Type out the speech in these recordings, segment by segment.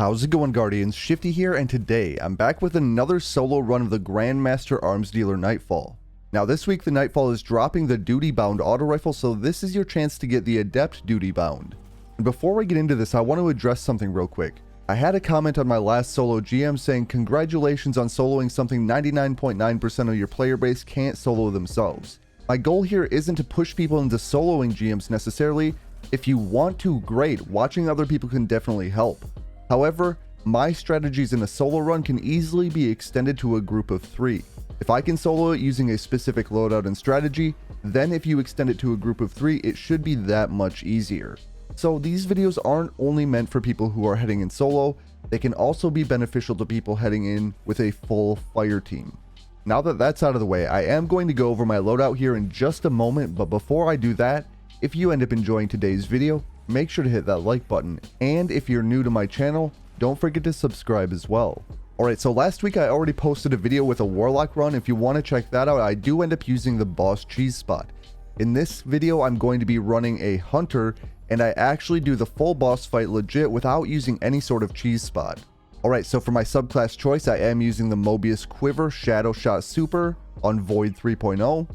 How's it going, Guardians? Shifty here, and today I'm back with another solo run of the Grandmaster Arms Dealer Nightfall. Now this week the Nightfall is dropping the duty bound auto rifle, so this is your chance to get the adept duty bound. And before we get into this, I want to address something real quick. I had a comment on my last solo GM saying congratulations on soloing something 99.9% of your player base can't solo themselves. My goal here isn't to push people into soloing GMs necessarily. If you want to, great, watching other people can definitely help. However, my strategies in a solo run can easily be extended to a group of 3. If I can solo it using a specific loadout and strategy, then if you extend it to a group of 3, it should be that much easier. So these videos aren't only meant for people who are heading in solo, they can also be beneficial to people heading in with a full fire team. Now that that's out of the way, I am going to go over my loadout here in just a moment, but before I do that, if you end up enjoying today's video, make sure to hit that like button, and if you're new to my channel, don't forget to subscribe as well. Alright, so last week I already posted a video with a Warlock run. If you want to check that out, I do end up using the boss cheese spot. In this video, I'm going to be running a Hunter, and I actually do the full boss fight legit without using any sort of cheese spot. Alright, so for my subclass choice, I am using the Mobius Quiver Shadow Shot Super on Void 3.0.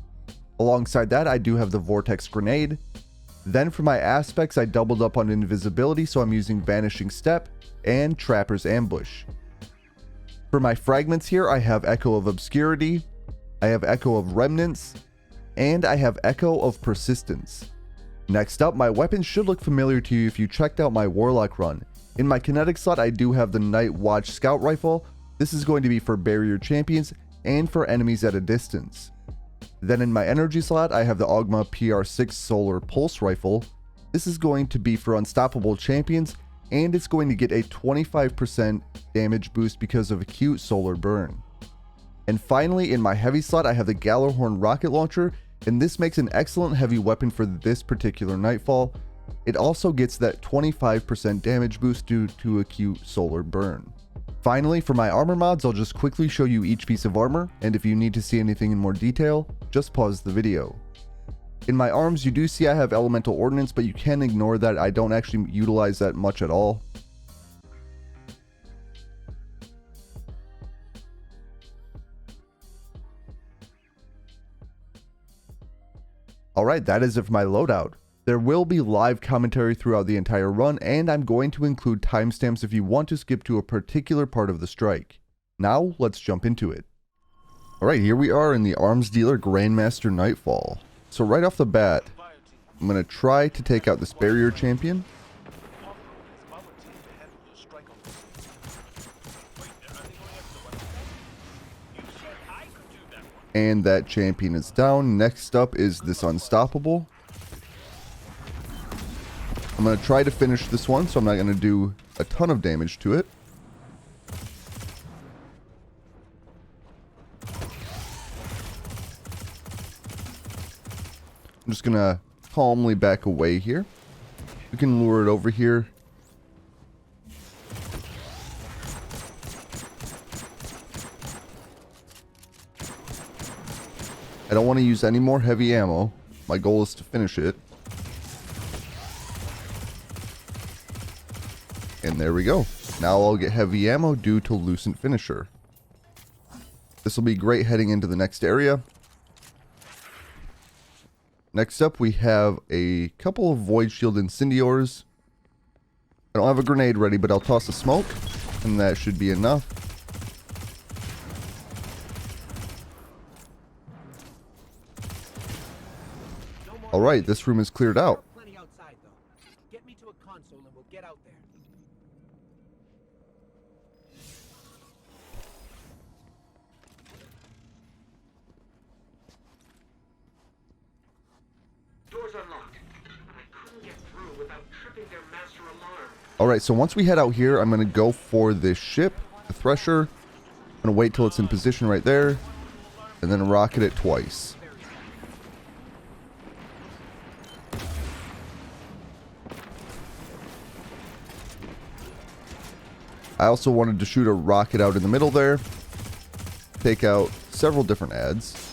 Alongside that, I do have the Vortex Grenade. Then for my aspects, I doubled up on invisibility, so I'm using Vanishing Step and Trapper's Ambush. For my fragments here, I have Echo of Obscurity, I have Echo of Remnants, and I have Echo of Persistence. Next up, my weapons should look familiar to you if you checked out my Warlock run. In my kinetic slot, I do have the Night Watch Scout Rifle. This is going to be for barrier champions and for enemies at a distance. Then in my energy slot, I have the Ogma PR6 Solar Pulse Rifle. This is going to be for unstoppable champions, and it's going to get a 25% damage boost because of acute solar burn. And finally, in my heavy slot, I have the Gjallarhorn Rocket Launcher, and this makes an excellent heavy weapon for this particular Nightfall. It also gets that 25% damage boost due to acute solar burn. Finally, for my armor mods, I'll just quickly show you each piece of armor, and if you need to see anything in more detail, just pause the video. In my arms, you do see I have elemental ordnance, but you can ignore that. I don't actually utilize that much at all. Alright, that is it for my loadout. There will be live commentary throughout the entire run, and I'm going to include timestamps if you want to skip to a particular part of the strike. Now, let's jump into it. Alright, here we are in the Arms Dealer Grandmaster Nightfall. So right off the bat, I'm going to try to take out this barrier champion. And that champion is down. Next up is this unstoppable. I'm going to try to finish this one, so I'm not going to do a ton of damage to it. I'm just going to calmly back away here. We can lure it over here. I don't want to use any more heavy ammo. My goal is to finish it. And there we go. Now I'll get heavy ammo due to Lucent Finisher. This will be great heading into the next area. Next up, we have a couple of Void Shield Incendiors. I don't have a grenade ready, but I'll toss a smoke, and that should be enough. Alright, this room is cleared out. Alright, so once we head out here, I'm going to go for this ship, the Thresher. I'm going to wait till it's in position right there, and then rocket it twice. I also wanted to shoot a rocket out in the middle there, take out several different adds.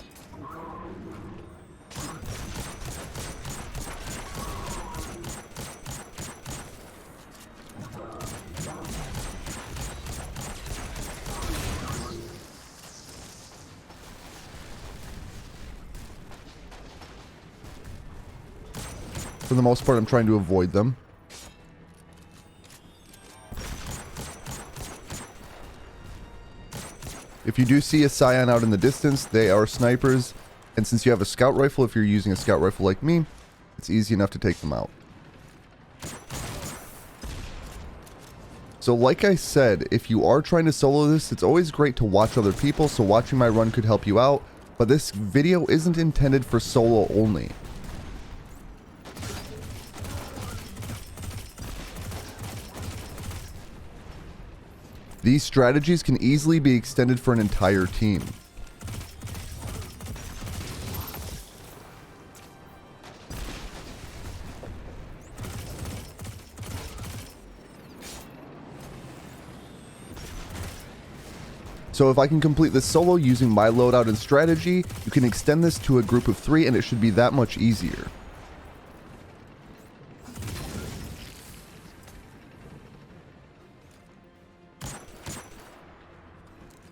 For the most part, I'm trying to avoid them. If you do see a Scion out in the distance, they are snipers. And since you have a scout rifle, if you're using a scout rifle like me, it's easy enough to take them out. So like I said, if you are trying to solo this, it's always great to watch other people, so watching my run could help you out. But this video isn't intended for solo only. These strategies can easily be extended for an entire team. So if I can complete this solo using my loadout and strategy, you can extend this to a group of 3 and it should be that much easier.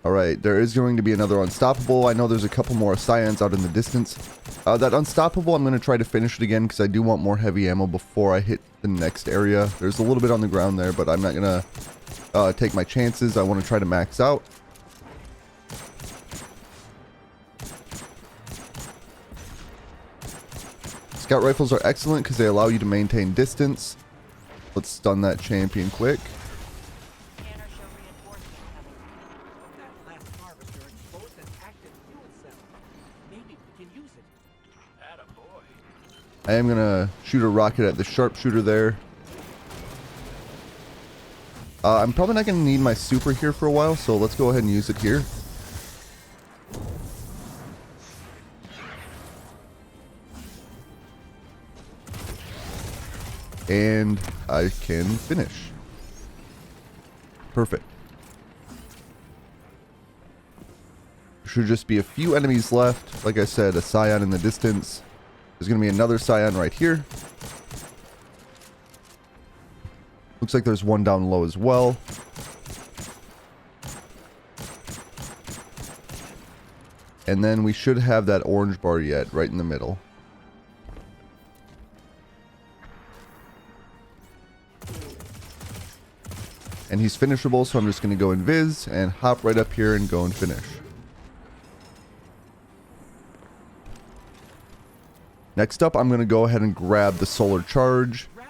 Alright, there is going to be another Unstoppable. I know there's a couple more Scions out in the distance. That Unstoppable, I'm going to try to finish it again because I do want more heavy ammo before I hit the next area. There's a little bit on the ground there, but I'm not going to take my chances. I want to try to max out. Scout rifles are excellent because they allow you to maintain distance. Let's stun that champion quick. I am going to shoot a rocket at the sharpshooter there. I'm probably not going to need my super here for a while, so let's go ahead and use it here. And I can finish. Perfect. There should just be a few enemies left. Like I said, a Scion in the distance. There's going to be another Scion right here. Looks like there's one down low as well. And then we should have that orange bar yet, right in the middle. And he's finishable, so I'm just going to go invis and hop right up here and go and finish. Next up, I'm going to go ahead and grab the solar charge. I'm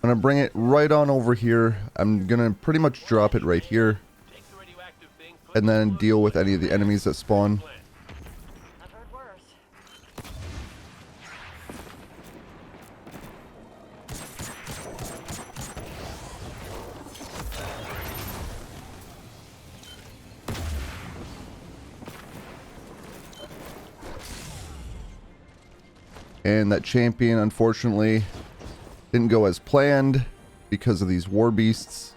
going to bring it right on over here. I'm going to pretty much drop it right here. And then deal with any of the enemies that spawn. And that champion, unfortunately, didn't go as planned because of these war beasts.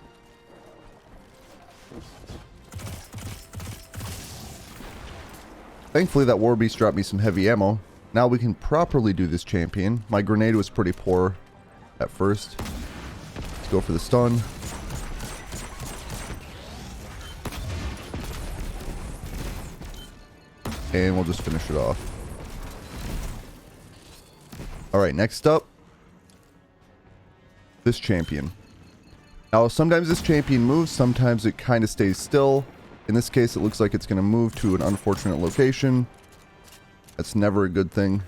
Thankfully, that war beast dropped me some heavy ammo. Now we can properly do this champion. My grenade was pretty poor at first. Let's go for the stun. And we'll just finish it off. Alright, next up, this champion. Now, sometimes this champion moves, sometimes it kind of stays still. In this case, it looks like it's going to move to an unfortunate location. That's never a good thing.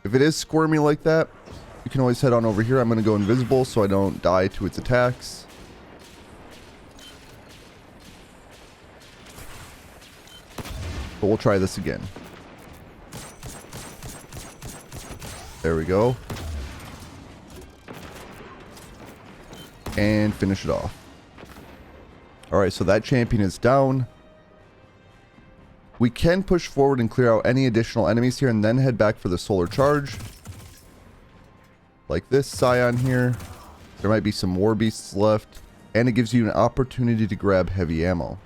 If it is squirmy like that, you can always head on over here. I'm going to go invisible so I don't die to its attacks. But we'll try this again. There we go. And finish it off. Alright, so that champion is down. We can push forward and clear out any additional enemies here and then head back for the solar charge. Like this Scion here. There might be some war beasts left. And it gives you an opportunity to grab heavy ammo.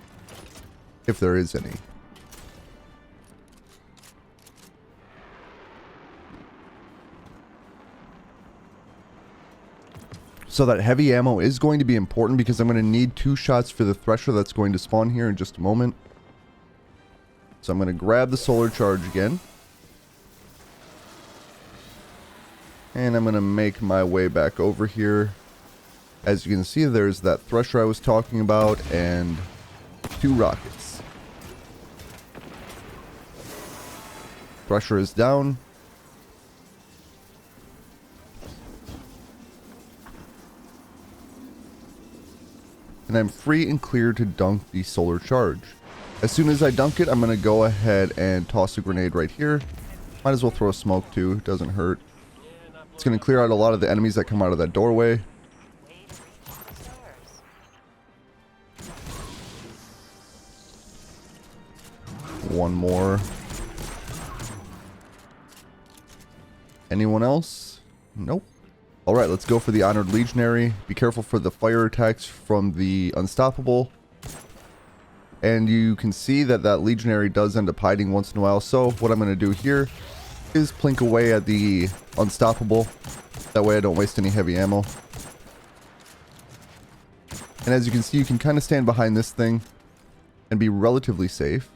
If there is any. So that heavy ammo is going to be important because I'm going to need 2 shots for the thresher that's going to spawn here in just a moment. So I'm going to grab the solar charge again. And I'm going to make my way back over here. As you can see, there's that thresher I was talking about and 2 rockets. Thresher is down. And I'm free and clear to dunk the solar charge. As soon as I dunk it, I'm going to go ahead and toss a grenade right here. Might as well throw a smoke too, it doesn't hurt. It's going to clear out a lot of the enemies that come out of that doorway. One more. Anyone else? Nope. Alright, let's go for the Honored Legionary. Be careful for the fire attacks from the Unstoppable. And you can see that that Legionary does end up hiding once in a while. So what I'm going to do here is plink away at the Unstoppable. That way I don't waste any heavy ammo. And as you can see, you can kind of stand behind this thing and be relatively safe.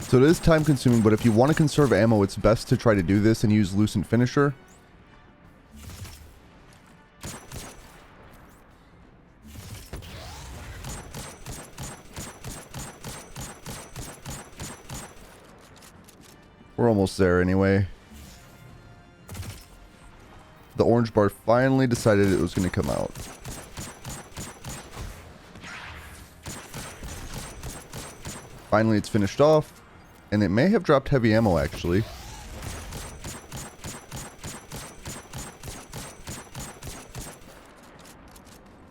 So it is time consuming, but if you want to conserve ammo, it's best to try to do this and use Lucent Finisher. We're almost there anyway. The orange bar finally decided it was going to come out. Finally, it's finished off. And it may have dropped heavy ammo, actually.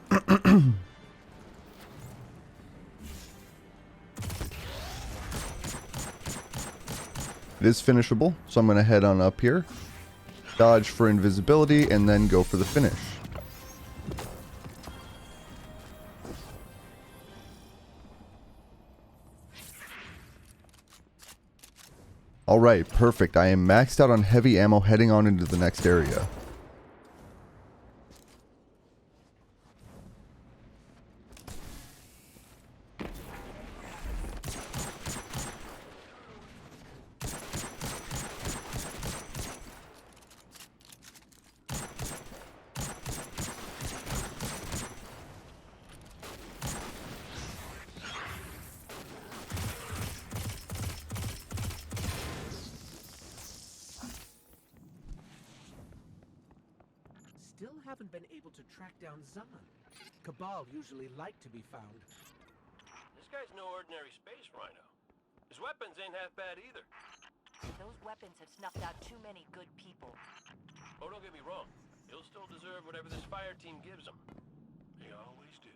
It is finishable, so I'm going to head on up here. Dodge for invisibility, and then go for the finish. Alright, perfect. I am maxed out on heavy ammo heading on into the next area. Still haven't been able to track down Zahn. Cabal usually like to be found. This guy's no ordinary space rhino. His weapons ain't half bad either. Those weapons have snuffed out too many good people. Oh, don't get me wrong. He'll still deserve whatever this fire team gives him. They always do.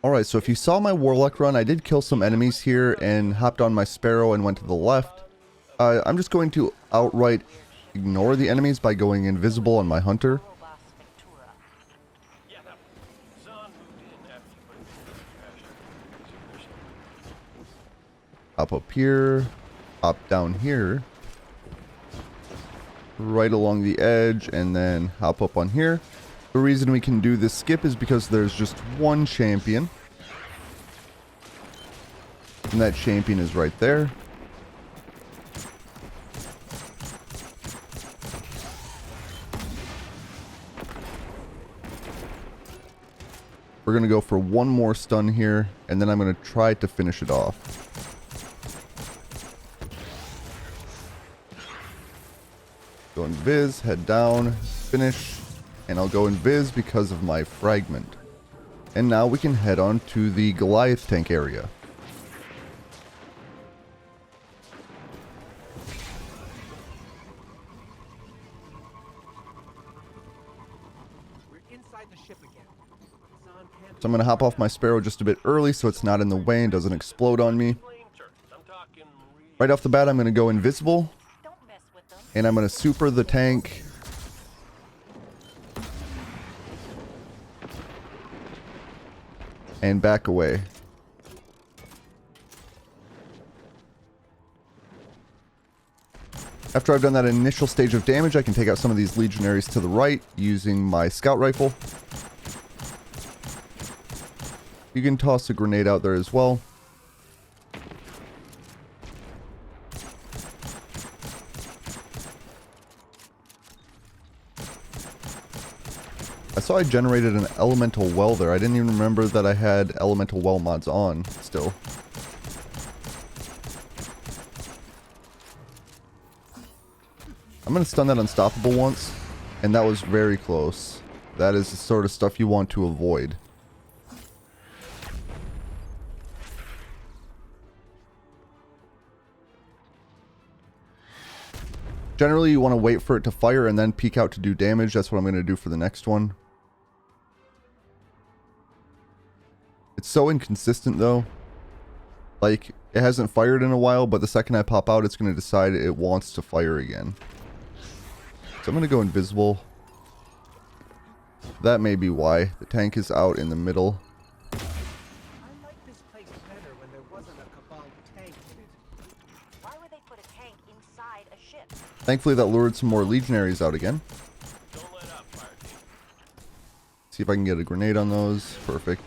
Alright, so if you saw my Warlock run, I did kill some enemies here and hopped on my Sparrow and went to the left. I'm just going to outright ignore the enemies by going invisible on my Hunter. Yeah, that one. Zahn moved in after you put him in the trash. Hop up here, hop down here, right along the edge, and then hop up on here. The reason we can do this skip is because there's just one champion. And that champion is right there. We're going to go for one more stun here, and then I'm going to try to finish it off. Go invis, head down, finish, and I'll go invis because of my fragment. And now we can head on to the Goliath tank area. We're inside the ship again. So I'm going to hop off my Sparrow just a bit early so it's not in the way and doesn't explode on me. Right off the bat, I'm going to go invisible. Don't mess with them. And I'm going to super the tank. And back away. After I've done that initial stage of damage, I can take out some of these legionaries to the right using my scout rifle. You can toss a grenade out there as well. I saw I generated an elemental well there. I didn't even remember that I had elemental well mods on still. I'm going to stun that unstoppable once, and that was very close. That is the sort of stuff you want to avoid. Generally, you want to wait for it to fire and then peek out to do damage. That's what I'm going to do for the next one. It's so inconsistent though. Like, it hasn't fired in a while, but the second I pop out, it's going to decide it wants to fire again. So I'm going to go invisible. That may be why. The tank is out in the middle. I like this place better when there wasn't a Cabal tank in it. Why would they put a tank inside a ship? Thankfully, that lured some more legionaries out again. Don't let up, fire team. See if I can get a grenade on those. Perfect.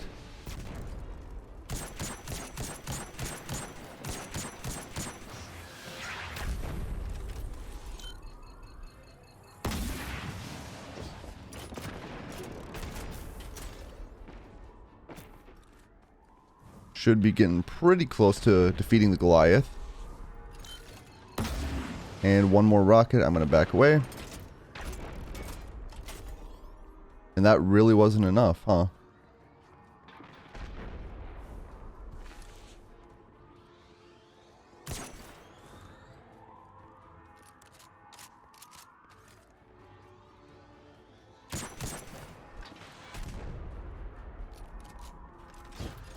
Should be getting pretty close to defeating the Goliath. And one more rocket. I'm going to back away. And that really wasn't enough, huh?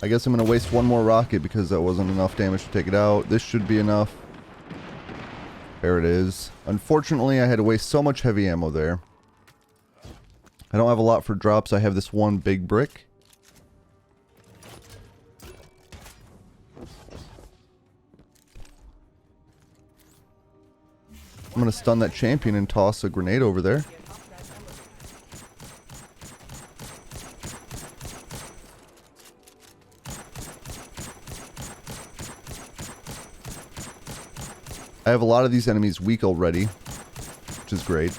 I guess I'm going to waste one more rocket because that wasn't enough damage to take it out. This should be enough. There it is. Unfortunately, I had to waste so much heavy ammo there. I don't have a lot for drops. I have this one big brick. I'm going to stun that champion and toss a grenade over there. I have a lot of these enemies weak already, which is great.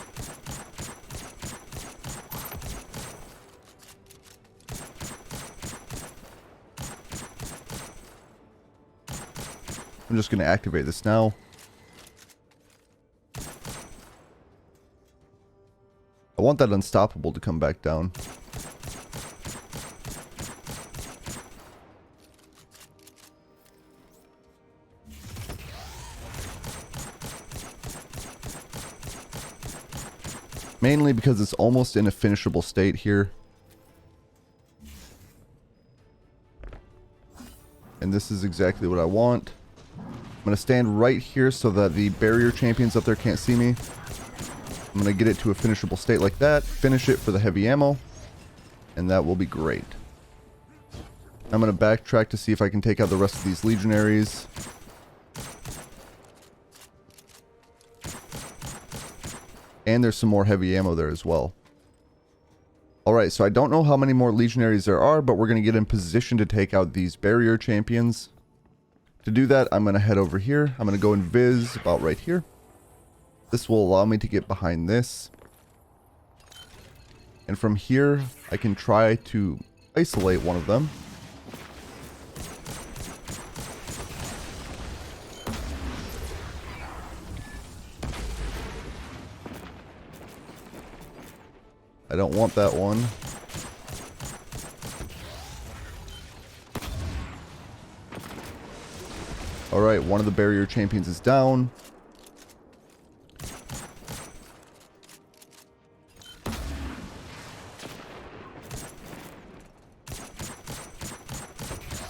I'm just going to activate this now. I want that unstoppable to come back down. Mainly because it's almost in a finishable state here. And this is exactly what I want. I'm going to stand right here so that the barrier champions up there can't see me. I'm going to get it to a finishable state like that. Finish it for the heavy ammo. And that will be great. I'm going to backtrack to see if I can take out the rest of these legionaries. And there's some more heavy ammo there as well. Alright, so I don't know how many more legionaries there are, but we're going to get in position to take out these barrier champions. To do that, I'm going to head over here. I'm going to go invis about right here. This will allow me to get behind this. And from here, I can try to isolate one of them. I don't want that one. Alright, one of the barrier champions is down.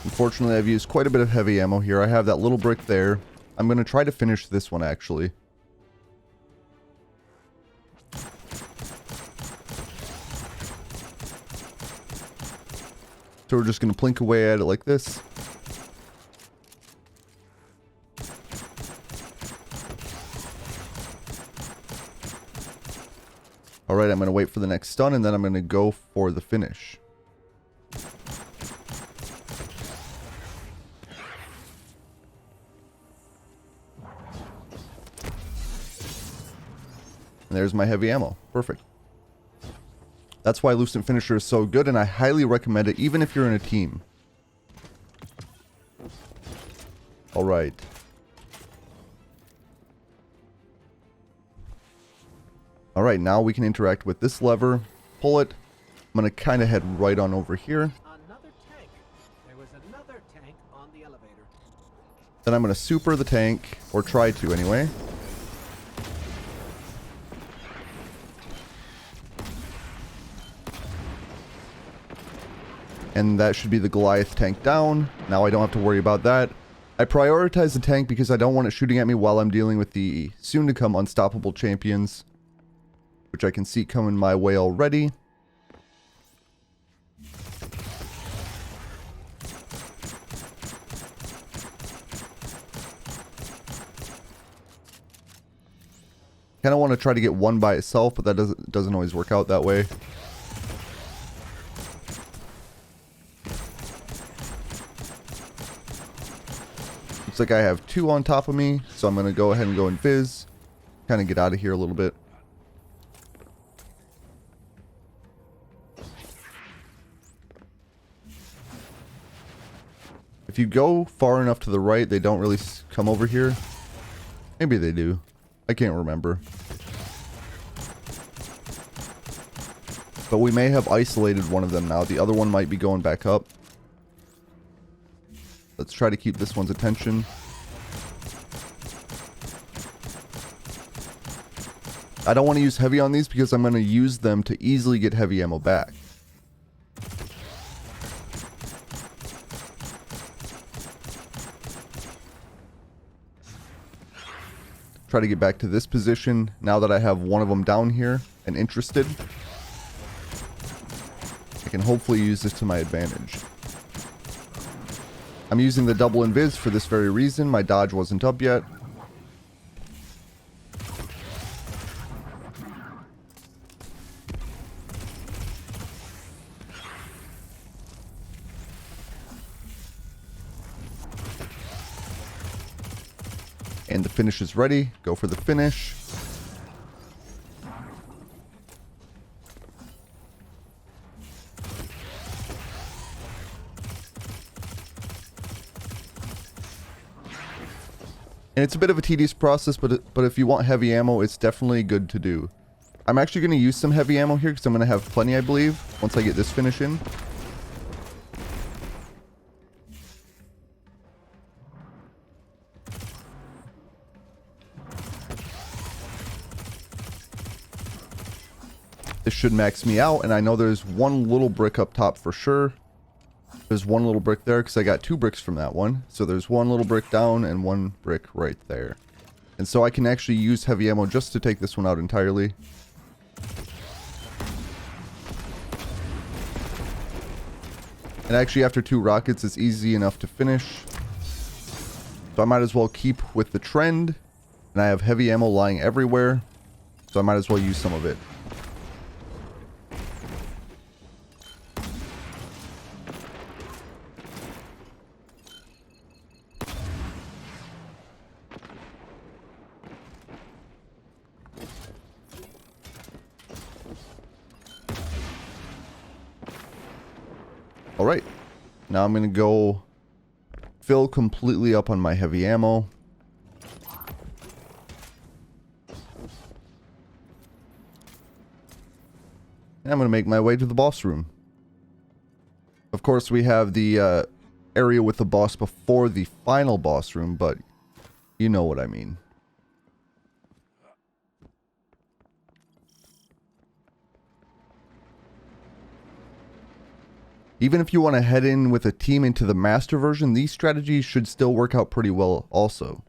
Unfortunately, I've used quite a bit of heavy ammo here. I have that little brick there. I'm going to try to finish this one, actually. So we're just going to plink away at it like this. Alright, I'm going to wait for the next stun, and then I'm going to go for the finish. And there's my heavy ammo. Perfect. That's why Lucent Finisher is so good, and I highly recommend it, even if you're in a team. Alright. Alright, now we can interact with this lever. Pull it. I'm going to kind of head right on over here. Another tank. There was another tank on the elevator. Then I'm going to super the tank, or try to anyway. And that should be the Goliath tank down. Now I don't have to worry about that. I prioritize the tank because I don't want it shooting at me while I'm dealing with the soon-to-come unstoppable champions, which I can see coming my way already. Kind of want to try to get one by itself, but that doesn't always work out that way. Looks like I have two on top of me, so I'm going to go ahead and go invis. Kind of get out of here a little bit. If you go far enough to the right, they don't really come over here. Maybe they do. I can't remember. But we may have isolated one of them now. The other one might be going back up. Let's try to keep this one's attention. I don't want to use heavy on these because I'm going to use them to easily get heavy ammo back. Try to get back to this position now that I have one of them down here and interested. I can hopefully use this to my advantage. I'm using the double invis for this very reason. My dodge wasn't up yet. And the finish is ready. Go for the finish. And it's a bit of a tedious process, but if you want heavy ammo, it's definitely good to do. I'm actually going to use some heavy ammo here because I'm going to have plenty, I believe, once I get this finish in. This should max me out, and I know there's one little brick up top for sure. There's one little brick there because I got 2 bricks from that one. So there's one little brick down and 1 brick right there. And so I can actually use heavy ammo just to take this one out entirely. And actually after 2 rockets it's easy enough to finish. So I might as well keep with the trend. And I have heavy ammo lying everywhere. So I might as well use some of it. Alright, now I'm going to go fill completely up on my heavy ammo. And I'm going to make my way to the boss room. Of course, we have the area with the boss before the final boss room, but you know what I mean. Even if you want to head in with a team into the master version, these strategies should still work out pretty well also.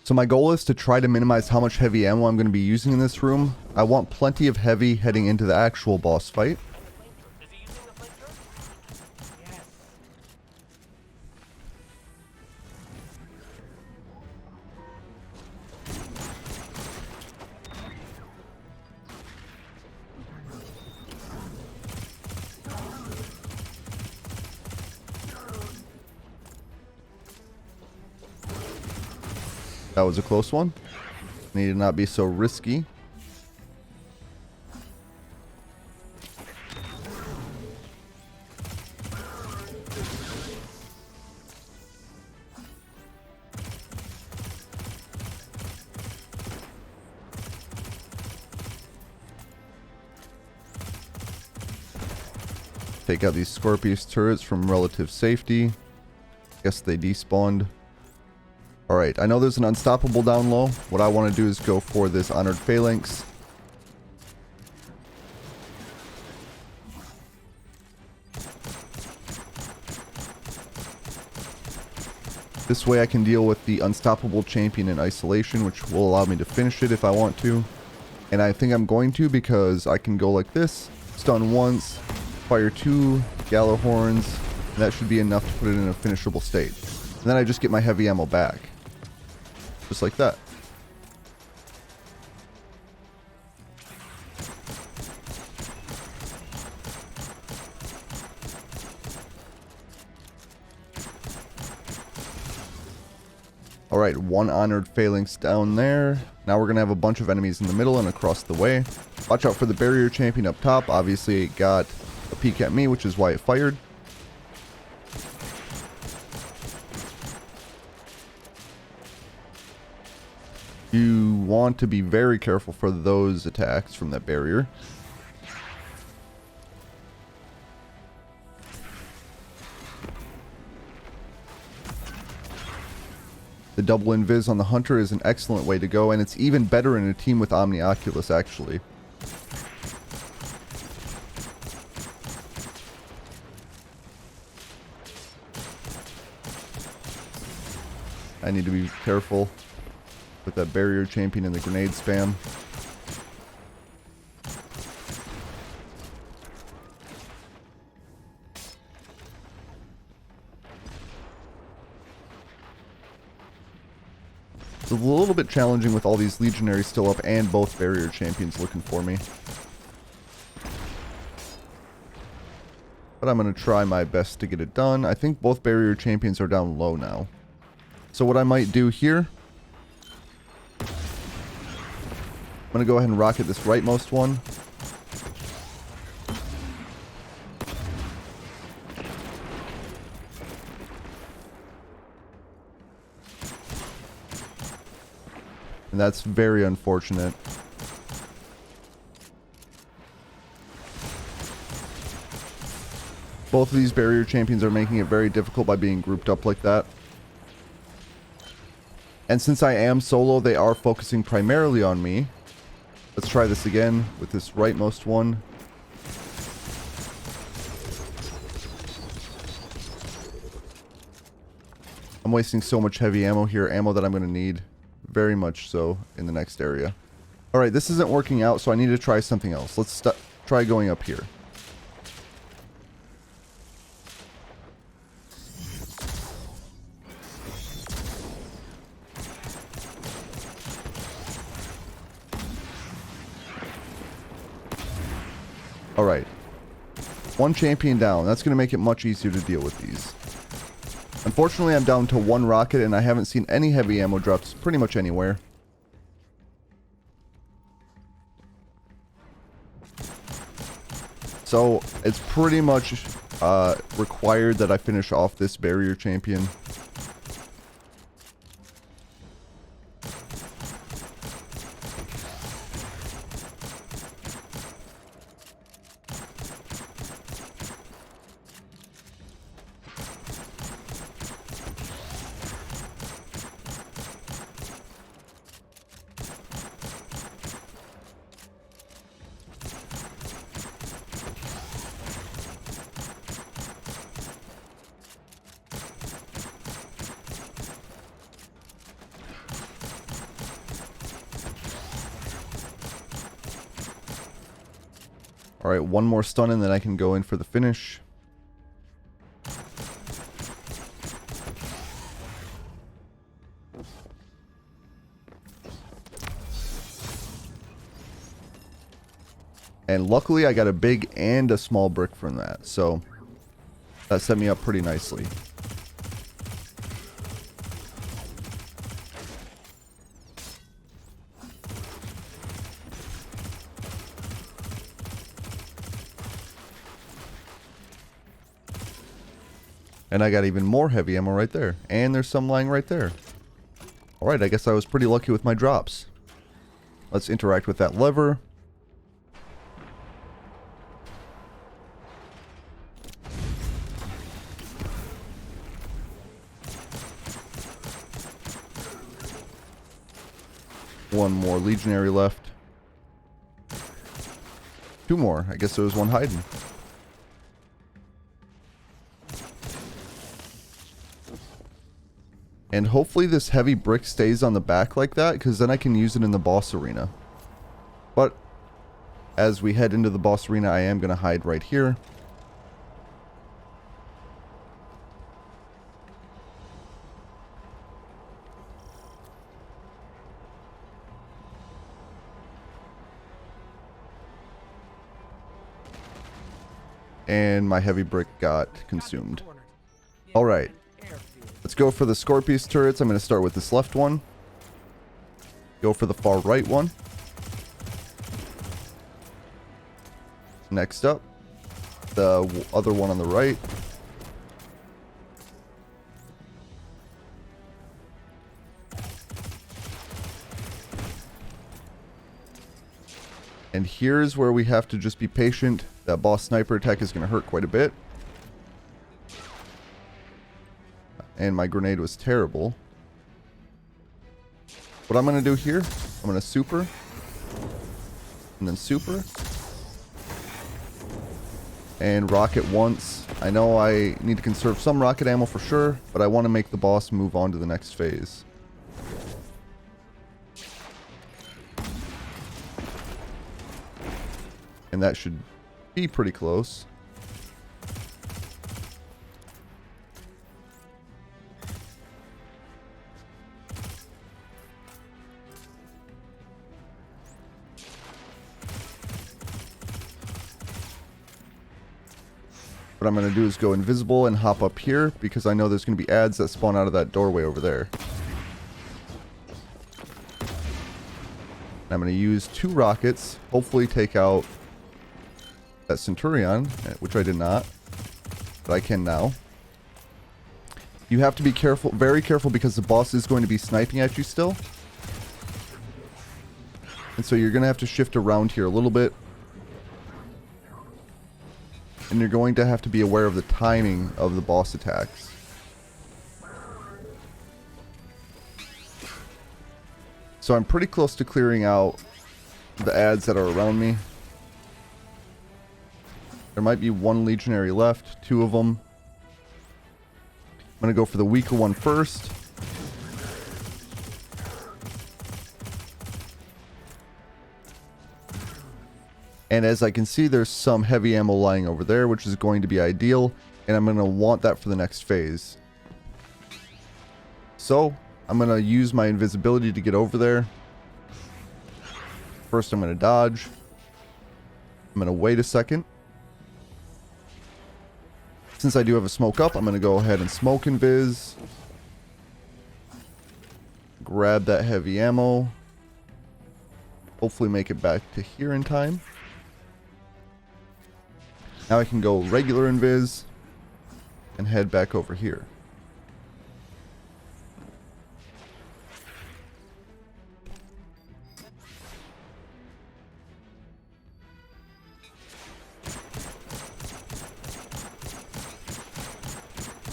So my goal is to try to minimize how much heavy ammo I'm going to be using in this room. I want plenty of heavy heading into the actual boss fight. Is he using the flamethrower? Yes. That was a close one. Need to not be so risky. Take out these Scorpius turrets from relative safety. Guess they despawned. Alright, I know there's an unstoppable down low. What I want to do is go for this honored phalanx. This way I can deal with the unstoppable champion in isolation, which will allow me to finish it if I want to. And I think I'm going to, because I can go like this, stun once, fire 2 Gjallarhorns, and that should be enough to put it in a finishable state. And then I just get my heavy ammo back. Just like that. Alright, one honored phalanx down there. Now we're going to have a bunch of enemies in the middle and across the way. Watch out for the barrier champion up top. Obviously it got a peek at me, which is why it fired. You want to be very careful for those attacks from that barrier. The double invis on the Hunter is an excellent way to go, and it's even better in a team with Omnioculus, actually. I need to be careful with that barrier champion and the grenade spam. It's a little bit challenging with all these legionaries still up and both barrier champions looking for me. But I'm going to try my best to get it done. I think both barrier champions are down low now. So what I might do here, I'm going to go ahead and rocket this rightmost one. And that's very unfortunate. Both of these barrier champions are making it very difficult by being grouped up like that. And since I am solo, they are focusing primarily on me. Let's try this again with this rightmost one. I'm wasting so much heavy ammo here, ammo that I'm going to need very much so in the next area. Alright, this isn't working out, so I need to try something else. Let's try going up here. Alright. One champion down. That's going to make it much easier to deal with these. Unfortunately, I'm down to one rocket, and I haven't seen any heavy ammo drops pretty much anywhere. So, it's pretty much required that I finish off this barrier champion. Alright, one more stun and then I can go in for the finish. And luckily I got a big and a small brick from that, so that set me up pretty nicely. And I got even more heavy ammo right there. And there's some lying right there. Alright, I guess I was pretty lucky with my drops. Let's interact with that lever. One more legionary left. Two more. I guess there was one hiding. And hopefully this heavy brick stays on the back like that, because then I can use it in the boss arena. But as we head into the boss arena, I am going to hide right here. And my heavy brick got consumed. Alright. Let's go for the Scorpius turrets. I'm going to start with this left one. Go for the far right one. Next up, the other one on the right. And here's where we have to just be patient. That boss sniper attack is going to hurt quite a bit. And my grenade was terrible. What I'm going to do here, I'm going to super. And then super. And rocket once. I know I need to conserve some rocket ammo for sure, but I want to make the boss move on to the next phase. And that should be pretty close. What I'm going to do is go invisible and hop up here because I know there's going to be ads that spawn out of that doorway over there. I'm going to use 2 rockets, hopefully take out that Centurion, which I did not, but I can now. You have to be careful, very careful, because the boss is going to be sniping at you still. And so you're going to have to shift around here a little bit. And you're going to have to be aware of the timing of the boss attacks. So I'm pretty close to clearing out the ads that are around me. There might be 1 legionary left, 2 of them. I'm going to go for the weaker one first. And as I can see, there's some heavy ammo lying over there, which is going to be ideal. And I'm going to want that for the next phase. So, I'm going to use my invisibility to get over there. First, I'm going to dodge. I'm going to wait a second. Since I do have a smoke up, I'm going to go ahead and smoke invis. Grab that heavy ammo. Hopefully make it back to here in time. Now I can go regular invis and head back over here.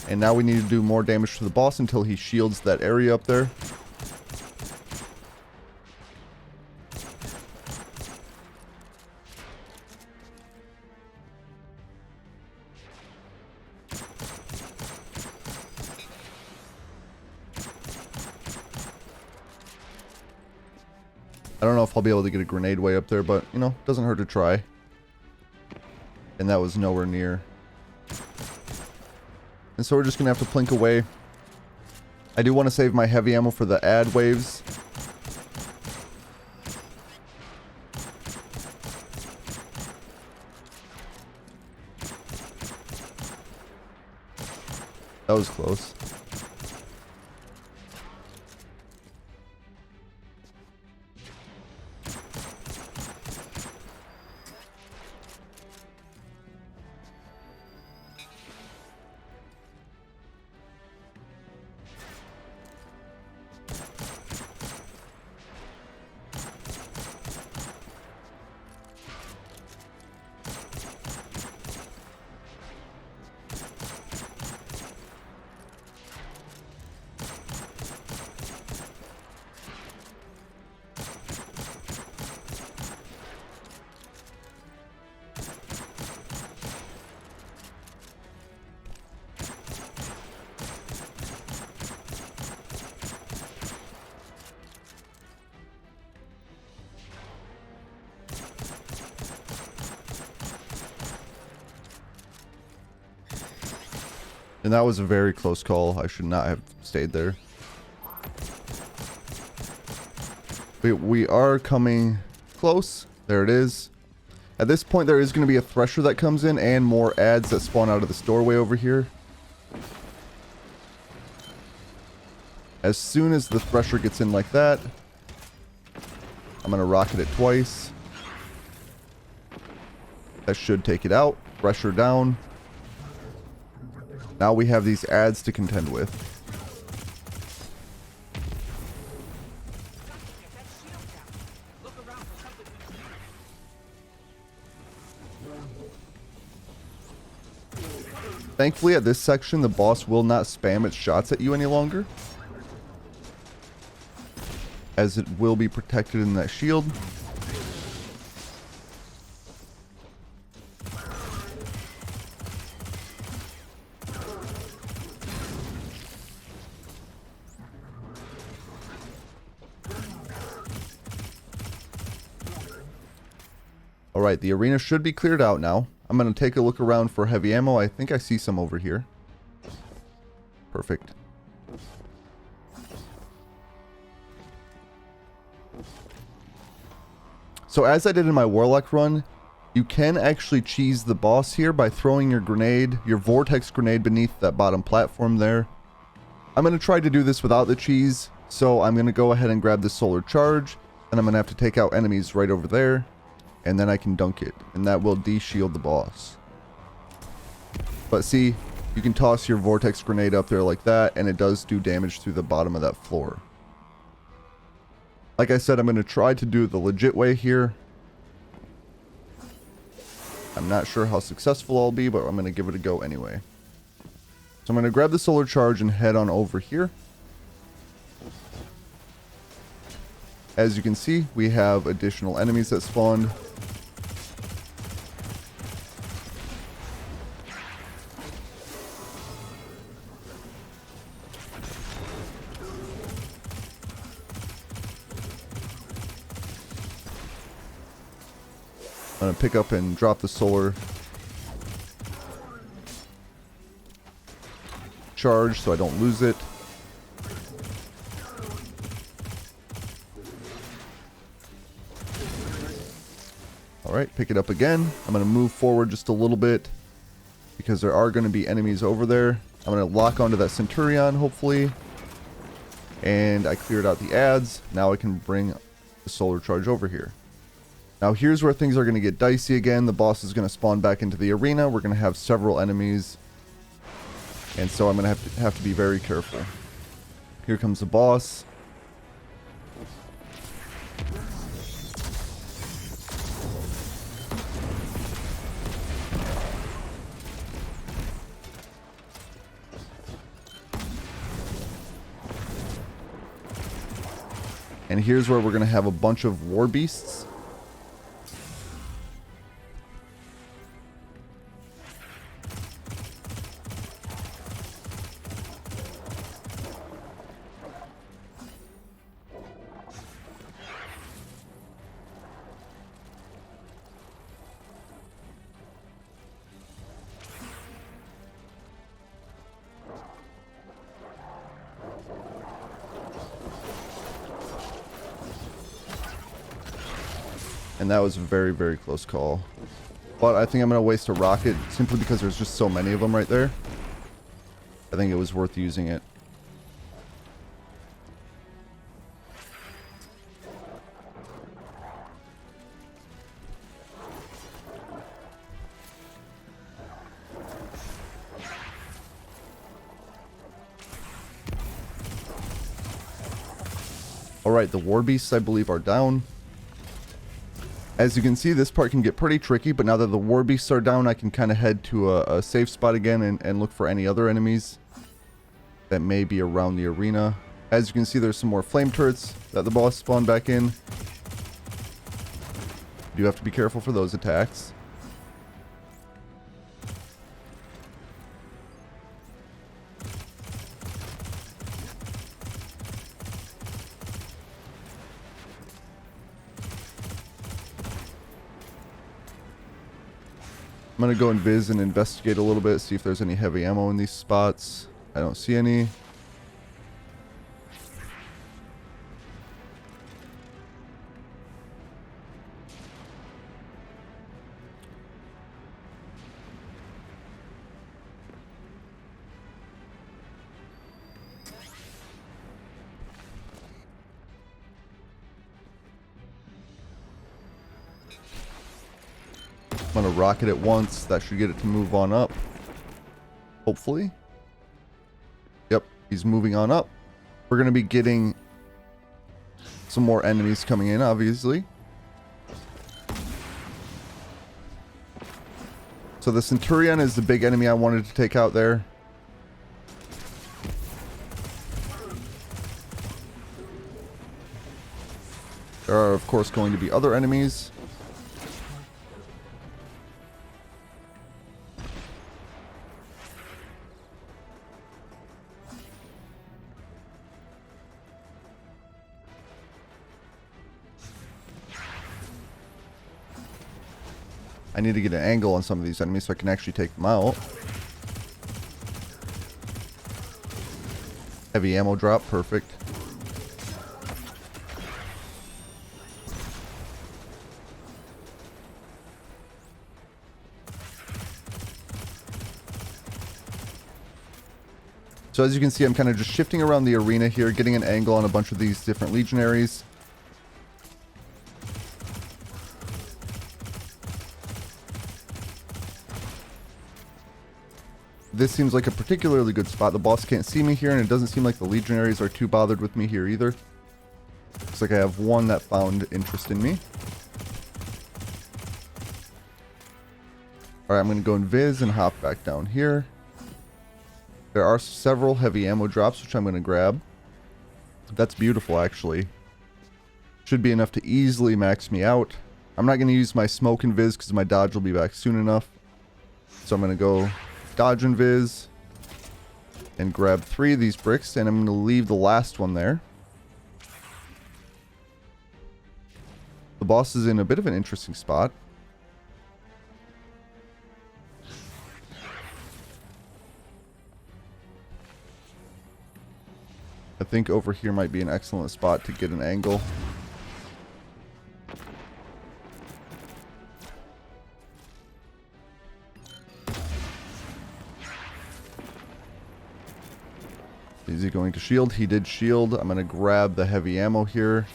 And now we need to do more damage to the boss until he shields that area up there. I don't know if I'll be able to get a grenade way up there, but, you know, doesn't hurt to try. And that was nowhere near. And so we're just going to have to plink away. I do want to save my heavy ammo for the ad waves. That was close. And that was a very close call. I should not have stayed there. We are coming close. There it is. At this point, there is going to be a thresher that comes in and more ads that spawn out of this doorway over here. As soon as the thresher gets in like that, I'm going to rocket it twice. That should take it out. Thresher down. Now we have these ads to contend with. Thankfully, at this section, the boss will not spam its shots at you any longer, as it will be protected in that shield. Alright, the arena should be cleared out now. I'm going to take a look around for heavy ammo. I think I see some over here. Perfect. So as I did in my Warlock run, you can actually cheese the boss here by throwing your grenade, your vortex grenade beneath that bottom platform there. I'm going to try to do this without the cheese, so I'm going to go ahead and grab the solar charge, and I'm going to have to take out enemies right over there. And then I can dunk it, and that will de-shield the boss. But see, you can toss your vortex grenade up there like that, and it does do damage through the bottom of that floor. Like I said, I'm going to try to do it the legit way here. I'm not sure how successful I'll be, but I'm going to give it a go anyway. So I'm going to grab the solar charge and head on over here. As you can see, we have additional enemies that spawned. I'm going to pick up and drop the solar charge so I don't lose it. Alright, pick it up again. I'm going to move forward just a little bit because there are going to be enemies over there. I'm going to lock onto that Centurion, hopefully. And I cleared out the ads. Now I can bring the solar charge over here. Now here's where things are going to get dicey again. The boss is going to spawn back into the arena. We're going to have several enemies. And so I'm going to have to be very careful. Here comes the boss. And here's where we're going to have a bunch of war beasts. And that was a very, very close call. But I think I'm going to waste a rocket simply because there's just so many of them right there. I think it was worth using it. Alright, the war beasts I believe are down. As you can see, this part can get pretty tricky, but now that the war beasts are down, I can kind of head to a safe spot again and look for any other enemies that may be around the arena. As you can see, there's some more flame turrets that the boss spawned back in. You do have to be careful for those attacks. I'm going to go invis and investigate a little bit, see if there's any heavy ammo in these spots. I don't see any. I'm going to rocket it once. That should get it to move on up. Hopefully. Yep, he's moving on up. We're going to be getting some more enemies coming in, obviously. So the Centurion is the big enemy I wanted to take out there. There are, of course, going to be other enemies. I need to get an angle on some of these enemies so I can actually take them out. Heavy ammo drop, perfect. So as you can see, I'm kind of just shifting around the arena here, getting an angle on a bunch of these different legionaries. This seems like a particularly good spot. The boss can't see me here, and it doesn't seem like the legionaries are too bothered with me here either. Looks like I have one that found interest in me. Alright, I'm going to go invis and hop back down here. There are several heavy ammo drops, which I'm going to grab. That's beautiful, actually. Should be enough to easily max me out. I'm not going to use my smoke invis because my dodge will be back soon enough. So I'm going to go dodge invis and grab 3 of these bricks, and I'm going to leave the last one there. The boss is in a bit of an interesting spot. I think over here might be an excellent spot to get an angle. Is he going to shield? He did shield. I'm going to grab the heavy ammo here.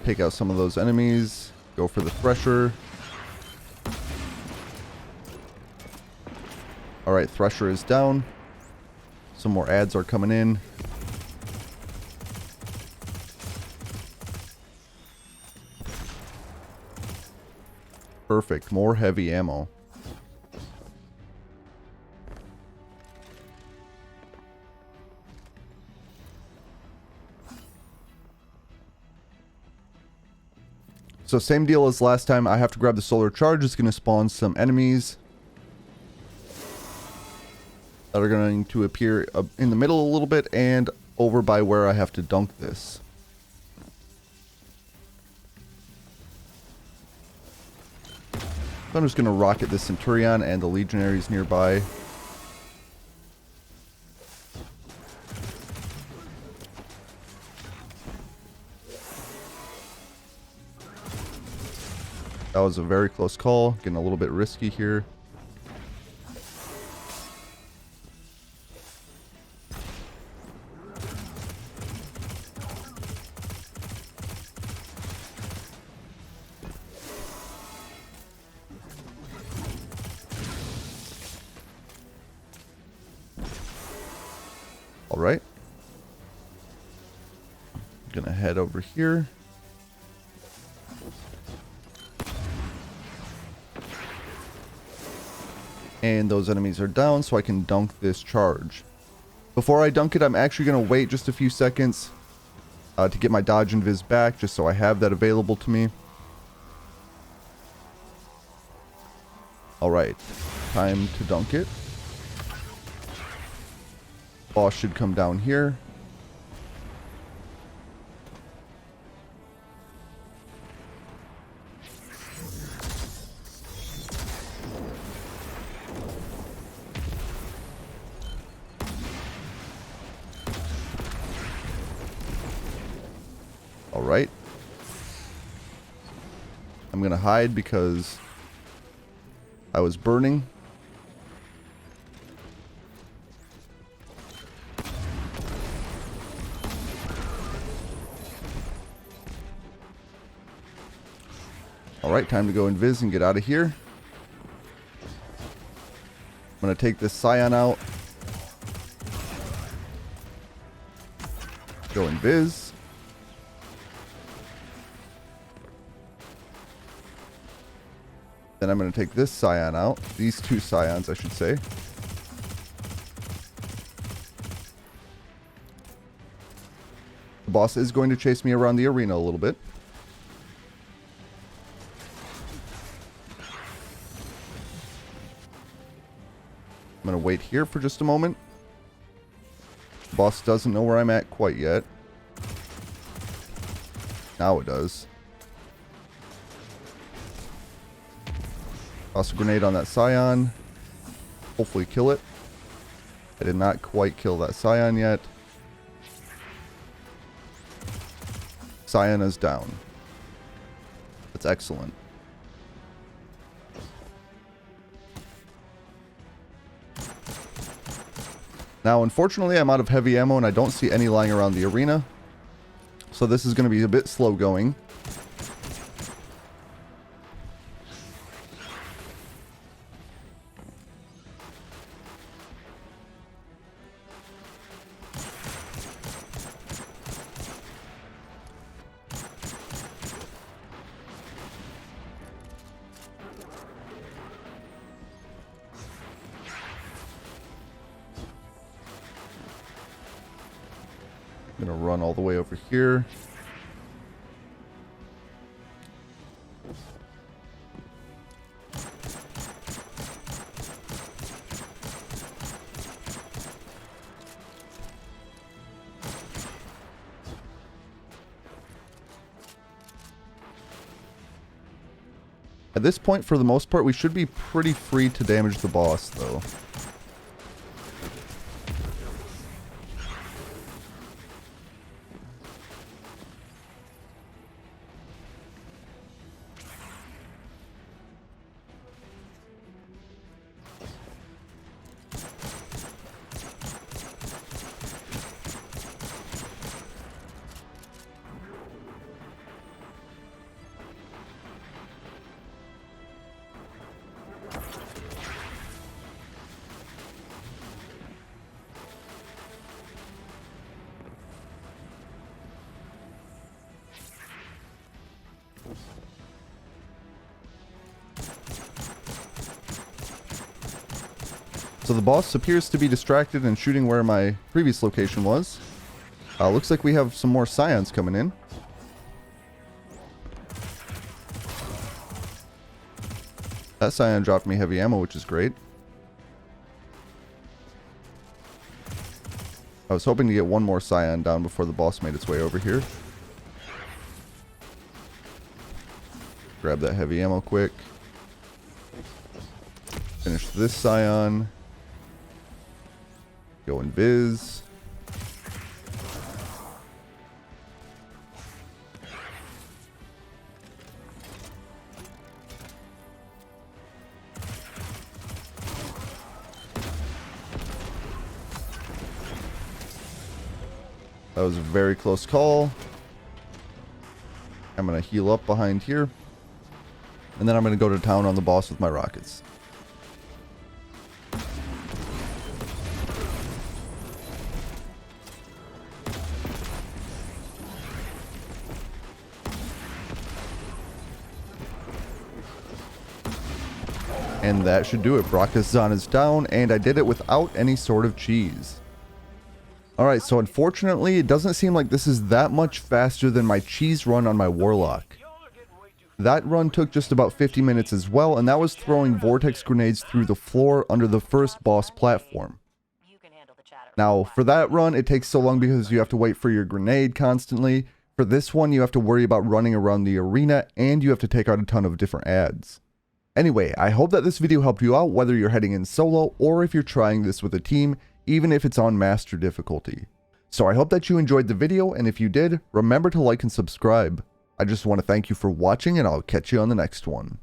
Take out some of those enemies. Go for the Thresher. Alright, Thresher is down. Some more ads are coming in. Perfect. More heavy ammo. So same deal as last time. I have to grab the solar charge. It's going to spawn some enemies that are going to appear in the middle a little bit and over by where I have to dunk this. So I'm just going to rocket the Centurion and the Legionaries nearby. That was a very close call. Getting a little bit risky here. All right. Gonna head over here. And those enemies are down, so I can dunk this charge. Before I dunk it, I'm actually going to wait just a few seconds to get my dodge and viz back, just so I have that available to me. Alright, time to dunk it. Boss should come down here. Alright. I'm going to hide because I was burning. Alright, time to go invis and get out of here. I'm going to take this Scion out. Go invis. Then I'm going to take this Scion out. These two Scions, I should say. The boss is going to chase me around the arena a little bit. I'm going to wait here for just a moment. The boss doesn't know where I'm at quite yet. Now it does. Toss a grenade on that Scion. Hopefully kill it. I did not quite kill that Scion yet. Scion is down. That's excellent. Now, unfortunately, I'm out of heavy ammo and I don't see any lying around the arena. So this is going to be a bit slow going. I'm going to run all the way over here. At this point, for the most part, we should be pretty free to damage the boss, though. So the boss appears to be distracted and shooting where my previous location was. Looks like we have some more Scions coming in. That Scion dropped me heavy ammo, which is great. I was hoping to get one more Scion down before the boss made its way over here. Grab that heavy ammo quick. Finish this Scion. Go invis. That was a very close call. I'm going to heal up behind here. And then I'm going to go to town on the boss with my rockets. And that should do it. Brachiosaurus is down, and I did it without any sort of cheese. Alright, so unfortunately, it doesn't seem like this is that much faster than my cheese run on my Warlock. That run took just about 50 minutes as well, and that was throwing vortex grenades through the floor under the first boss platform. Now, for that run, it takes so long because you have to wait for your grenade constantly. For this one, you have to worry about running around the arena, and you have to take out a ton of different ads. Anyway, I hope that this video helped you out whether you're heading in solo or if you're trying this with a team, even if it's on master difficulty. So I hope that you enjoyed the video, and if you did, remember to like and subscribe. I just want to thank you for watching, and I'll catch you on the next one.